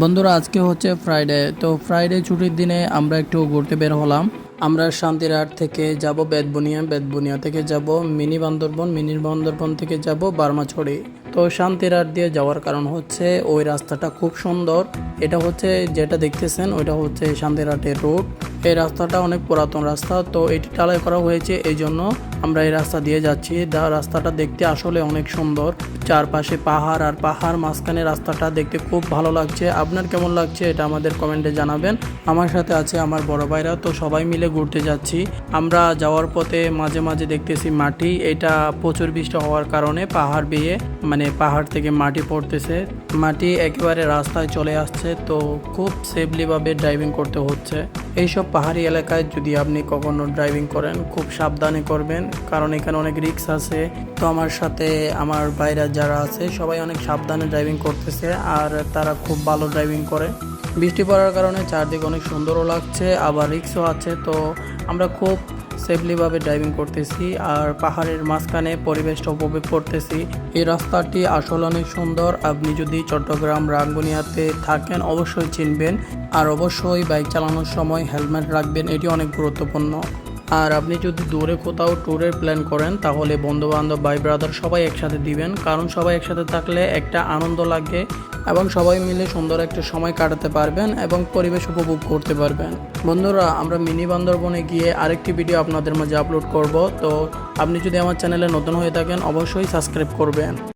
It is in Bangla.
বন্ধুরা আজকে হচ্ছে ফ্রাইডে, তো ফ্রাইডে ছুটির দিনে আমরা একটু ঘুরতে বের হলাম। আমরা শান্তিরহাট থেকে যাব বেতবুনিয়া, বেতবুনিয়া থেকে যাব মিনি বান্দরবন, মিনি বান্দরবন থেকে যাব বার্মাছড়ি। তো শান্তিরহাট দিয়ে যাওয়ার কারণ হচ্ছে ওই রাস্তাটা খুব সুন্দর। এটা হচ্ছে যেটা দেখতেছেন ওইটা হচ্ছে শান্তিরহাটের রোড। এই রাস্তাটা অনেক পুরাতন রাস্তা, তো এটি ঢালাই করা হয়েছে, এই জন্য আমরা এই রাস্তা দিয়ে যাচ্ছি। রাস্তাটা দেখতে আসলে অনেক সুন্দর, চারপাশে পাহাড় আর পাহাড় মাঝখানে রাস্তাটা দেখতে খুব ভালো লাগছে। আপনার কেমন লাগছে এটা আমাদের কমেন্টে জানাবেন। আমার সাথে আছে আমার বড় ভাইরা, তো সবাই মিলে ঘুরতে যাচ্ছি। আমরা যাওয়ার পথে মাঝে মাঝে দেখতেছি মাটি, এটা প্রচুর বৃষ্টি হওয়ার কারণে পাহাড় বেয়ে পাহাড় থেকে মাটি পড়তেছে, মাটি একেবারে রাস্তায় চলে আসছে। তো খুব সেফলিভাবে ড্রাইভিং করতে হচ্ছে। এইসব পাহাড়ি এলাকায় যদি আপনি কখনো ড্রাইভিং করেন খুব সাবধানে করবেন, কারণ এখানে অনেক রিস্ক আছে। তো আমার সাথে আমার ভাইরা যারা আছে সবাই অনেক সাবধানে ড্রাইভিং করতেছে, আর তারা খুব ভালো ড্রাইভিং করে। বৃষ্টি পড়ার কারণে চারদিকে অনেক সুন্দরও লাগছে, আবার রিস্কও আছে। তো আমরা খুব সেফলিভাবে ড্রাইভিং করতেছি আর পাহাড়ের মাঝখানে পরিবেশটা উপভোগ করতেছি। এই রাস্তাটি আসলে অনেক সুন্দর। আপনি যদি চট্টগ্রাম রাঙ্গুনিয়াতে থাকেন অবশ্যই চিনবেন, আর অবশ্যই বাইক চালানোর সময় হেলমেট রাখবেন, এটি অনেক গুরুত্বপূর্ণ। আর আপনি যদি দূরে কোথাও ট্যুরের প্ল্যান করেন তাহলে বন্ধুবান্ধব ভাই ব্রাদার সবাই একসাথে দিবেন, কারণ সবাই একসাথে থাকলে একটা আনন্দ লাগে এবং সবাই মিলে সুন্দর একটা সময় কাটাতে পারবেন এবং পরিবেশ উপভোগ করতে পারবেন। বন্ধুরা আমরা মিনি বান্দরবনে গিয়ে আরেকটি ভিডিও আপনাদের মাঝে আপলোড করব, তো আপনি যদি আমার চ্যানেলে নতুন হয়ে থাকেন অবশ্যই সাবস্ক্রাইব করবেন।